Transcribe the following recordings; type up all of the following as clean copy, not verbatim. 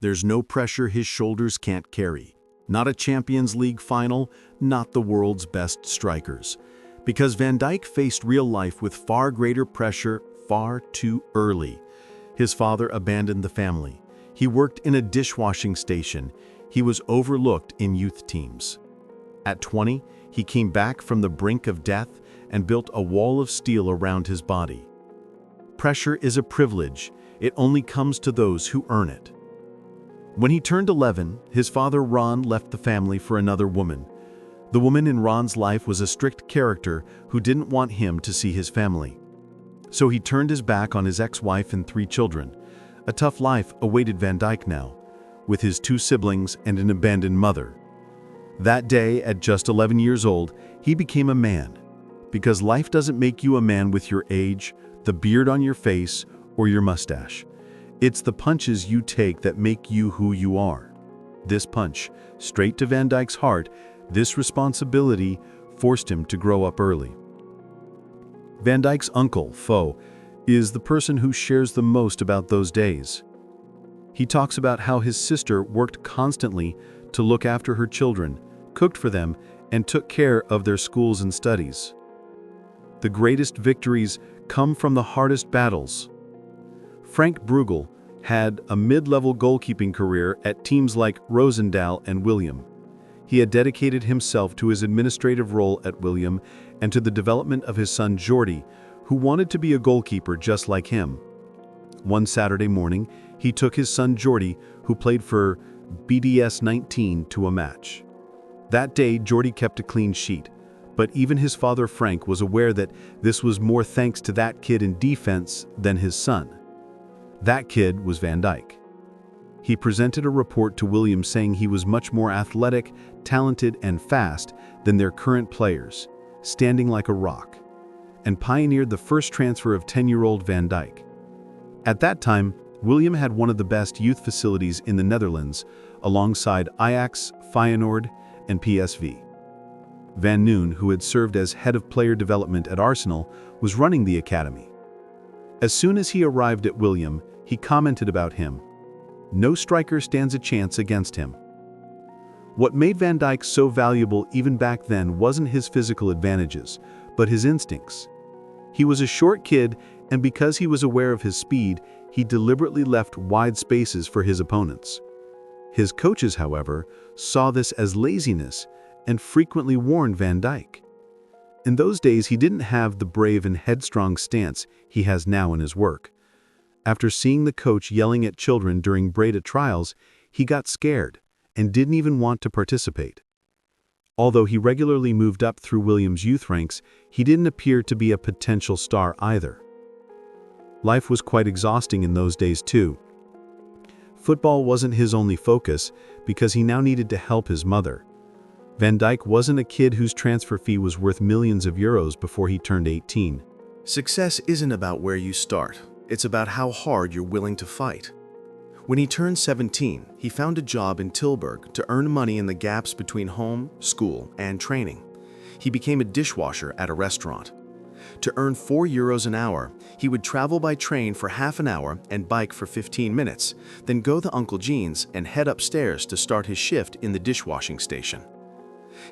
There's no pressure his shoulders can't carry. Not a Champions League final, not the world's best strikers. Because Van Dijk faced real life with far greater pressure far too early. His father abandoned the family. He worked in a dishwashing station. He was overlooked in youth teams. At 20, he came back from the brink of death and built a wall of steel around his body. Pressure is a privilege. It only comes to those who earn it. When he turned 11, his father Ron left the family for another woman. The woman in Ron's life was a strict character who didn't want him to see his family. So he turned his back on his ex-wife and 3 children. A tough life awaited Van Dijk now, with his 2 siblings and an abandoned mother. That day, at just 11 years old, he became a man. Because life doesn't make you a man with your age, the beard on your face, or your mustache. It's the punches you take that make you who you are. This punch, straight to Van Dijk's heart, this responsibility forced him to grow up early. Van Dijk's uncle, Fo, is the person who shares the most about those days. He talks about how his sister worked constantly to look after her children, cooked for them, and took care of their schools and studies. The greatest victories come from the hardest battles. Frank Bruegel had a mid-level goalkeeping career at teams like Roosendaal and William. He had dedicated himself to his administrative role at William and to the development of his son Jordi, who wanted to be a goalkeeper just like him. One Saturday morning, he took his son Jordi, who played for BDS 19, to a match. That day, Jordi kept a clean sheet, but even his father Frank was aware that this was more thanks to that kid in defense than his son. That kid was Van Dijk. He presented a report to William saying he was much more athletic, talented, and fast than their current players, standing like a rock, and pioneered the first transfer of 10-year-old Van Dijk. At that time, William had one of the best youth facilities in the Netherlands, alongside Ajax, Feyenoord, and PSV. Van Noon, who had served as head of player development at Arsenal, was running the academy. As soon as he arrived at William, he commented about him, "No striker stands a chance against him." What made Van Dijk so valuable even back then wasn't his physical advantages, but his instincts. He was a short kid, and because he was aware of his speed, he deliberately left wide spaces for his opponents. His coaches, however, saw this as laziness and frequently warned Van Dijk. In those days, he didn't have the brave and headstrong stance he has now in his work. After seeing the coach yelling at children during Breda trials, he got scared and didn't even want to participate. Although he regularly moved up through Williams' youth ranks, he didn't appear to be a potential star either. Life was quite exhausting in those days too. Football wasn't his only focus because he now needed to help his mother. Van Dijk wasn't a kid whose transfer fee was worth millions of euros before he turned 18. Success isn't about where you start. It's about how hard you're willing to fight. When he turned 17, he found a job in Tilburg to earn money in the gaps between home, school, and training. He became a dishwasher at a restaurant. To earn €4 an hour, he would travel by train for half an hour and bike for 15 minutes, then go to Uncle Jean's and head upstairs to start his shift in the dishwashing station.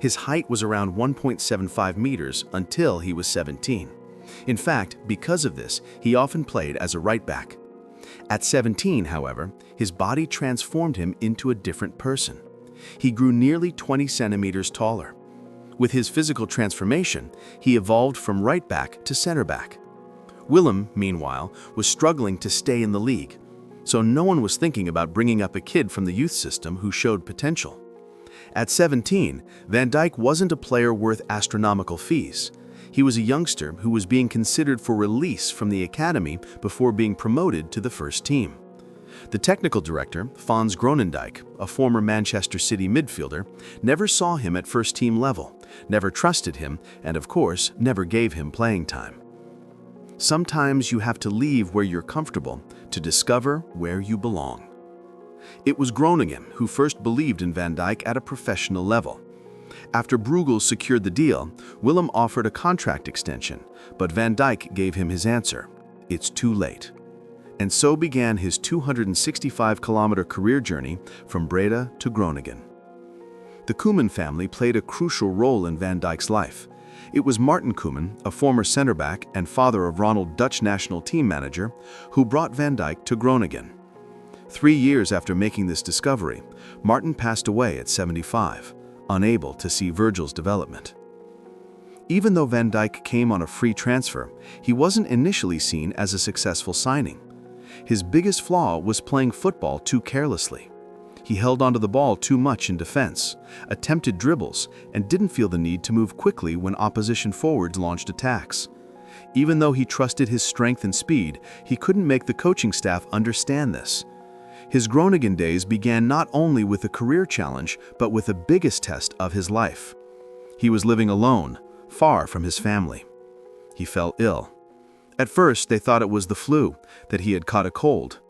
His height was around 1.75 meters until he was 17. In fact, because of this, he often played as a right back. At 17, however, his body transformed him into a different person. He grew nearly 20 centimeters taller. With his physical transformation, he evolved from right back to center back. Willem, meanwhile, was struggling to stay in the league, so no one was thinking about bringing up a kid from the youth system who showed potential. At 17, Van Dijk wasn't a player worth astronomical fees. He was a youngster who was being considered for release from the academy before being promoted to the first team. The technical director, Fons Groenendijk, a former Manchester City midfielder, never saw him at first-team level, never trusted him, and of course, never gave him playing time. Sometimes you have to leave where you're comfortable to discover where you belong. It was Groningen who first believed in Van Dijk at a professional level. After Bruegel secured the deal, Willem offered a contract extension, but Van Dijk gave him his answer: "It's too late." And so began his 265-kilometer career journey from Breda to Groningen. The Koeman family played a crucial role in Van Dijk's life. It was Martin Koeman, a former center-back and father of Ronald, Dutch national team manager, who brought Van Dijk to Groningen. 3 years after making this discovery, Martin passed away at 75, unable to see Virgil's development. Even though Van Dijk came on a free transfer, he wasn't initially seen as a successful signing. His biggest flaw was playing football too carelessly. He held onto the ball too much in defense, attempted dribbles, and didn't feel the need to move quickly when opposition forwards launched attacks. Even though he trusted his strength and speed, he couldn't make the coaching staff understand this. His Groningen days began not only with a career challenge, but with the biggest test of his life. He was living alone, far from his family. He fell ill. At first, they thought it was the flu, that he had caught a cold.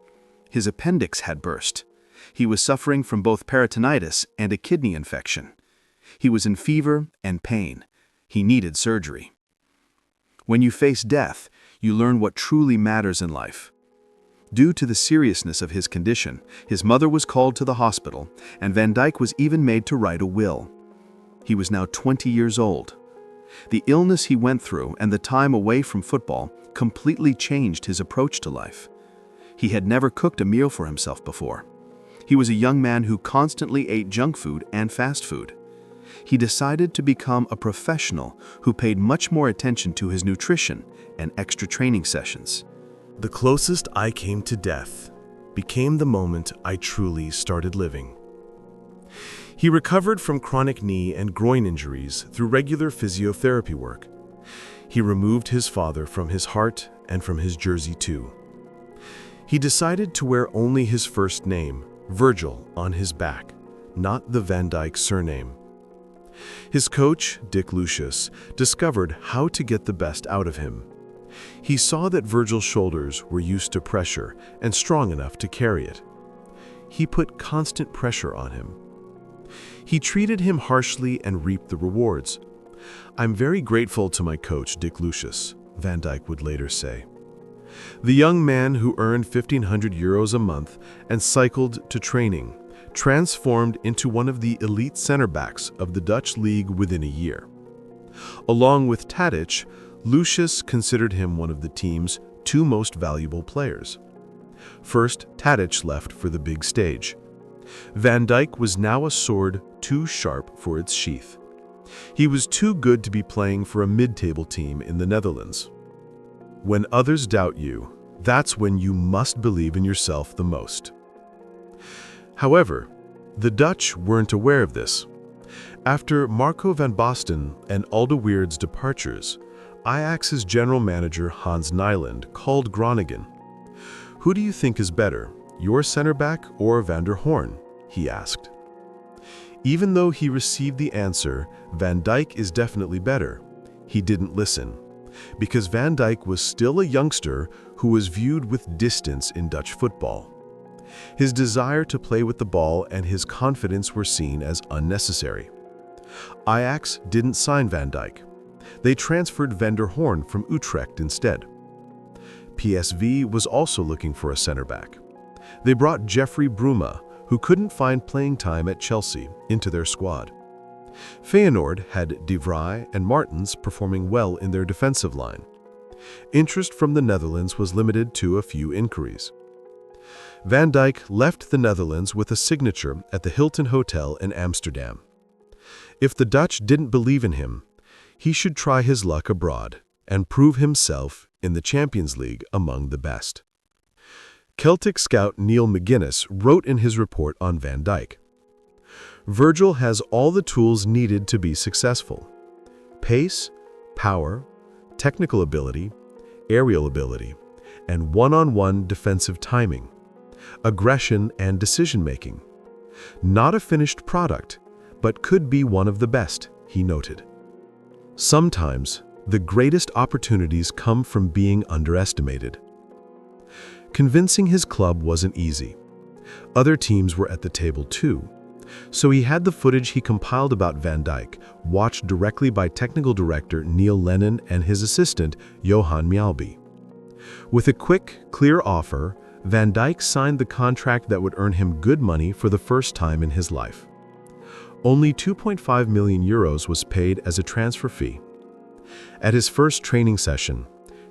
His appendix had burst. He was suffering from both peritonitis and a kidney infection. He was in fever and pain. He needed surgery. When you face death, you learn what truly matters in life. Due to the seriousness of his condition, his mother was called to the hospital, and Van Dijk was even made to write a will. He was now 20 years old. The illness he went through and the time away from football completely changed his approach to life. He had never cooked a meal for himself before. He was a young man who constantly ate junk food and fast food. He decided to become a professional who paid much more attention to his nutrition and extra training sessions. The closest I came to death became the moment I truly started living. He recovered from chronic knee and groin injuries through regular physiotherapy work. He removed his father from his heart and from his jersey too. He decided to wear only his first name, Virgil, on his back, not the Van Dijk surname. His coach, Dick Lucius, discovered how to get the best out of him. He saw that Virgil's shoulders were used to pressure and strong enough to carry it. He put constant pressure on him. He treated him harshly and reaped the rewards. "I'm very grateful to my coach, Dick Lucius," Van Dijk would later say. The young man who earned €1,500 a month and cycled to training transformed into one of the elite center-backs of the Dutch league within a year. Along with Tadic, Lucius considered him one of the team's 2 most valuable players. First, Tadic left for the big stage. Van Dijk was now a sword too sharp for its sheath. He was too good to be playing for a mid-table team in the Netherlands. When others doubt you, that's when you must believe in yourself the most. However, the Dutch weren't aware of this. After Marco van Basten and Alderweireld's departures, Ajax's general manager Hans Nyland called Groningen. "Who do you think is better, your center-back or Van der Hoorn?" he asked. Even though he received the answer, Van Dijk is definitely better, he didn't listen, because Van Dijk was still a youngster who was viewed with distance in Dutch football. His desire to play with the ball and his confidence were seen as unnecessary. Ajax didn't sign Van Dijk. They transferred Van der Hoorn from Utrecht instead. PSV was also looking for a center-back. They brought Jeffrey Bruma, who couldn't find playing time at Chelsea, into their squad. Feyenoord had De Vrij and Martens performing well in their defensive line. Interest from the Netherlands was limited to a few inquiries. Van Dijk left the Netherlands with a signature at the Hilton Hotel in Amsterdam. If the Dutch didn't believe in him, he should try his luck abroad and prove himself in the Champions League among the best. Celtic scout Neil McGuinness wrote in his report on Van Dijk, "Virgil has all the tools needed to be successful: pace, power, technical ability, aerial ability, and one-on-one defensive timing, aggression and decision-making. Not a finished product, but could be one of the best," he noted. Sometimes, the greatest opportunities come from being underestimated. Convincing his club wasn't easy. Other teams were at the table too, so he had the footage he compiled about Van Dijk watched directly by technical director Neil Lennon and his assistant Johan Mjalby. With a quick, clear offer, Van Dijk signed the contract that would earn him good money for the first time in his life. Only 2.5 million euros was paid as a transfer fee. At his first training session,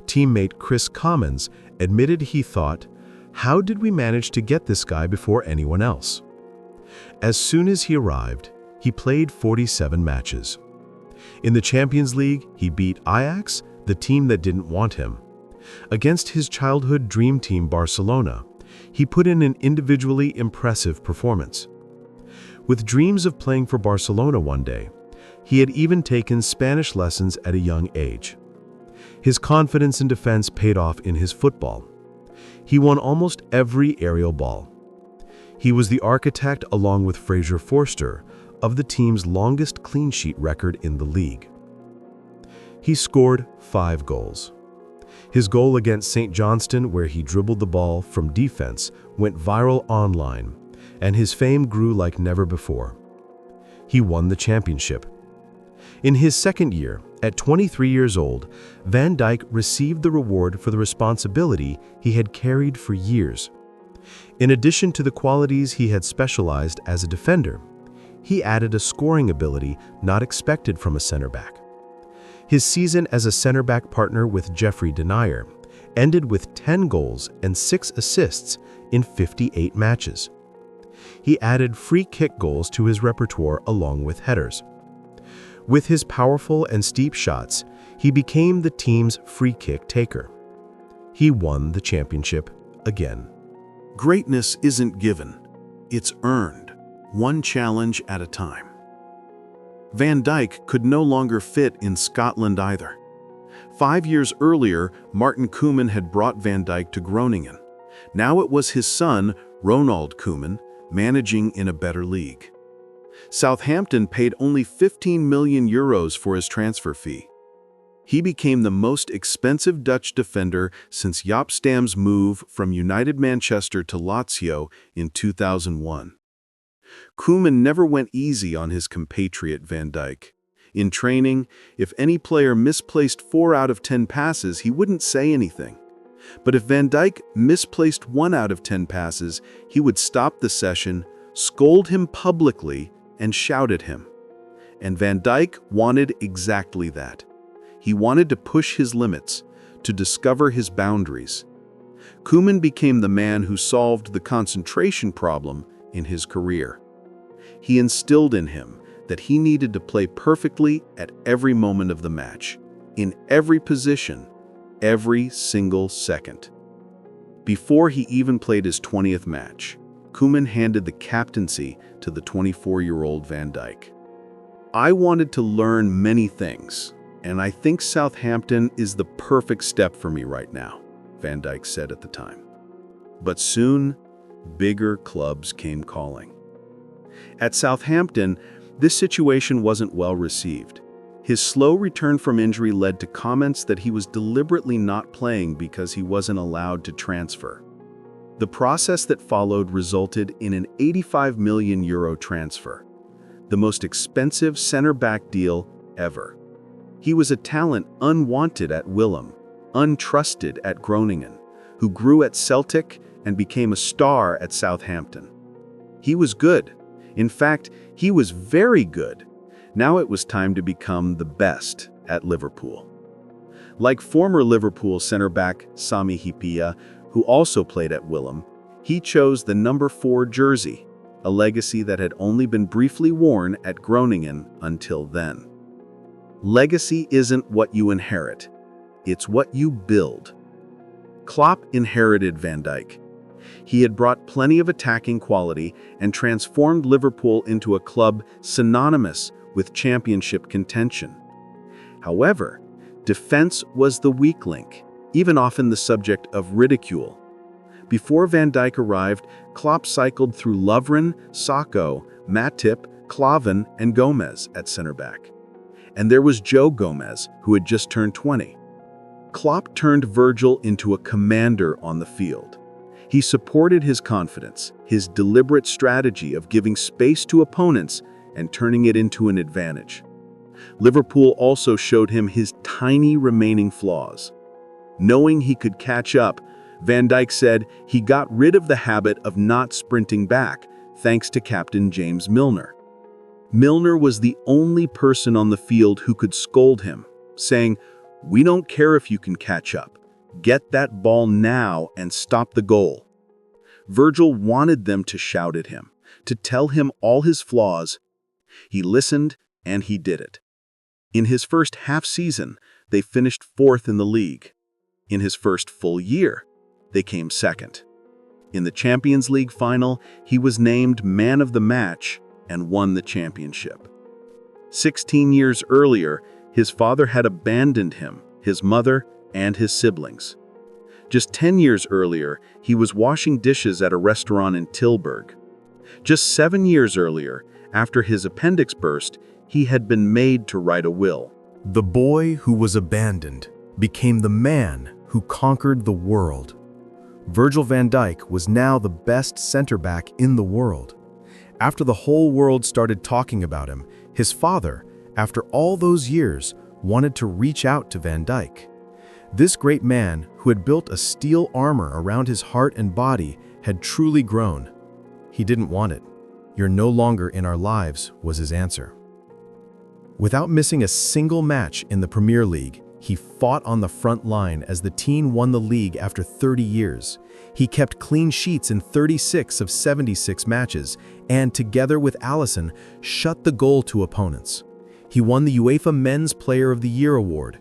teammate Chris Commons admitted he thought, "How did we manage to get this guy before anyone else?" As soon as he arrived, he played 47 matches. In the Champions League, he beat Ajax, the team that didn't want him. Against his childhood dream team Barcelona, he put in an individually impressive performance. With dreams of playing for Barcelona one day, he had even taken Spanish lessons at a young age. His confidence in defense paid off in his football. He won almost every aerial ball. He was the architect, along with Fraser Forster, of the team's longest clean sheet record in the league. He scored 5 goals. His goal against St. Johnstone, where he dribbled the ball from defense, went viral online, and his fame grew like never before. He won the championship. In his second year, at 23 years old, Van Dijk received the reward for the responsibility he had carried for years. In addition to the qualities he had specialized as a defender, he added a scoring ability not expected from a center-back. His season as a center-back partner with Jeffrey Denier ended with 10 goals and 6 assists in 58 matches. He added free kick goals to his repertoire along with headers. With his powerful and steep shots, he became the team's free kick taker. He won the championship again. Greatness isn't given, it's earned, one challenge at a time. Van Dijk could no longer fit in Scotland either. 5 years earlier, Martin Koeman had brought Van Dijk to Groningen. Now it was his son, Ronald Koeman, managing in a better league. Southampton paid only 15 million euros for his transfer fee. He became the most expensive Dutch defender since Jaap Stam's move from United Manchester to Lazio in 2001. Koeman never went easy on his compatriot Van Dijk. In training, if any player misplaced 4 out of 10 passes, he wouldn't say anything. But if Van Dijk misplaced 1 out of 10 passes, he would stop the session, scold him publicly, and shout at him. And Van Dijk wanted exactly that. He wanted to push his limits, to discover his boundaries. Koeman became the man who solved the concentration problem in his career. He instilled in him that he needed to play perfectly at every moment of the match, in every position, every single second. Before he even played his 20th match, Koeman handed the captaincy to the 24-year-old Van Dijk. "I wanted to learn many things, and I think Southampton is the perfect step for me right now," Van Dijk said at the time. But soon, bigger clubs came calling. At Southampton, this situation wasn't well received. His slow return from injury led to comments that he was deliberately not playing because he wasn't allowed to transfer. The process that followed resulted in an 85 million euro transfer, the most expensive center-back deal ever. He was a talent unwanted at Willem, untrusted at Groningen, who grew at Celtic and became a star at Southampton. He was good. In fact, he was very good. Now it was time to become the best at Liverpool. Like former Liverpool center-back Sami Hyypiä, who also played at Willem, he chose the number 4 jersey, a legacy that had only been briefly worn at Groningen until then. Legacy isn't what you inherit, it's what you build. Klopp inherited Van Dijk. He had brought plenty of attacking quality and transformed Liverpool into a club synonymous with championship contention. However, defense was the weak link, even often the subject of ridicule. Before Van Dijk arrived, Klopp cycled through Lovren, Sakho, Matip, Klavan, and Gomez at center-back. And there was Joe Gomez, who had just turned 20. Klopp turned Virgil into a commander on the field. He supported his confidence, his deliberate strategy of giving space to opponents and turning it into an advantage. Liverpool also showed him his tiny remaining flaws. Knowing he could catch up, Van Dijk said he got rid of the habit of not sprinting back, thanks to Captain James Milner. Milner was the only person on the field who could scold him, saying, "We don't care if you can catch up. Get that ball now and stop the goal." Virgil wanted them to shout at him, to tell him all his flaws. He listened, and he did it. In his first half-season, they finished 4th in the league. In his first full year, they came 2nd. In the Champions League final, he was named Man of the Match and won the championship. 16 years earlier, his father had abandoned him, his mother, and his siblings. Just 10 years earlier, he was washing dishes at a restaurant in Tilburg. Just 7 years earlier, after his appendix burst, he had been made to write a will. The boy who was abandoned became the man who conquered the world. Virgil van Dijk was now the best center-back in the world. After the whole world started talking about him, his father, after all those years, wanted to reach out to Van Dijk. This great man, who had built a steel armor around his heart and body, had truly grown. He didn't want it. "You're no longer in our lives," was his answer. Without missing a single match in the Premier League, he fought on the front line as the team won the league after 30 years. He kept clean sheets in 36 of 76 matches, and together with Alisson, shut the goal to opponents. He won the UEFA Men's Player of the Year award.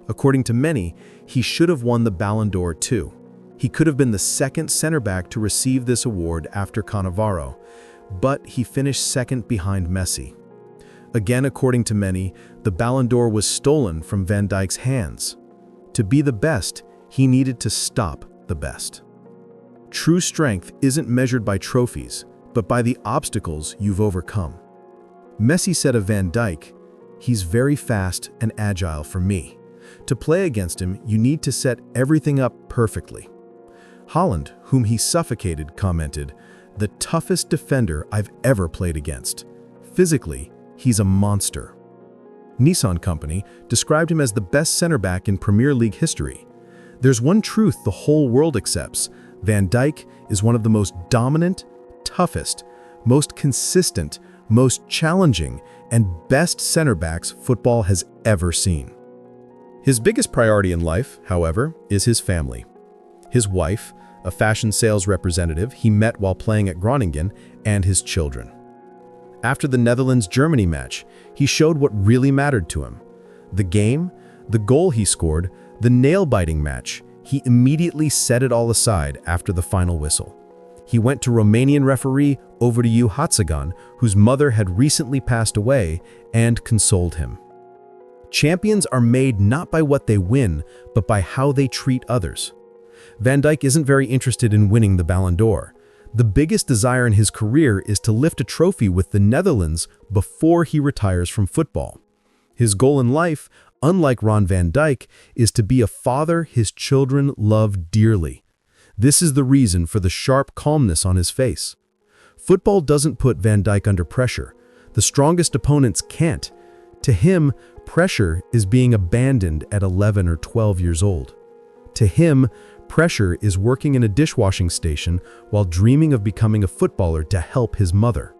According to many, he should have won the Ballon d'Or too. He could have been the second center-back to receive this award after Cannavaro, but he finished second behind Messi. Again, according to many, the Ballon d'Or was stolen from Van Dijk's hands. To be the best, he needed to stop the best. True strength isn't measured by trophies, but by the obstacles you've overcome. Messi said of Van Dijk, "He's very fast and agile for me. To play against him, you need to set everything up perfectly." Haaland, whom he suffocated, commented, "The toughest defender I've ever played against. Physically, he's a monster." Nissan Company described him as the best center-back in Premier League history. There's one truth the whole world accepts: Van Dijk is one of the most dominant, toughest, most consistent, most challenging, and best center-backs football has ever seen. His biggest priority in life, however, is his family. His wife, a fashion sales representative he met while playing at Groningen, and his children. After the Netherlands-Germany match, he showed what really mattered to him. The game, the goal he scored, the nail-biting match, he immediately set it all aside after the final whistle. He went to Romanian referee Ovidiu Hatzagan, whose mother had recently passed away, and consoled him. Champions are made not by what they win, but by how they treat others. Van Dijk isn't very interested in winning the Ballon d'Or. The biggest desire in his career is to lift a trophy with the Netherlands before he retires from football. His goal in life, unlike Ron Van Dijk, is to be a father his children love dearly. This is the reason for the sharp calmness on his face. Football doesn't put Van Dijk under pressure. The strongest opponents can't. To him, pressure is being abandoned at 11 or 12 years old. To him, pressure is working in a dishwashing station while dreaming of becoming a footballer to help his mother.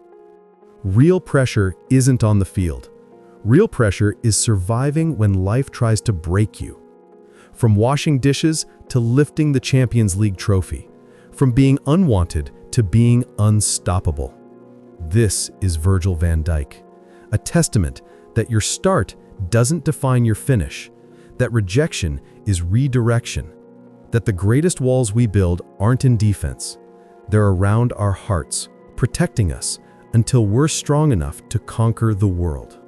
Real pressure isn't on the field. Real pressure is surviving when life tries to break you. From washing dishes to lifting the Champions League trophy. From being unwanted to being unstoppable. This is Virgil van Dijk, a testament that your start doesn't define your finish, that rejection is redirection, that the greatest walls we build aren't in defense. They're around our hearts, protecting us until we're strong enough to conquer the world.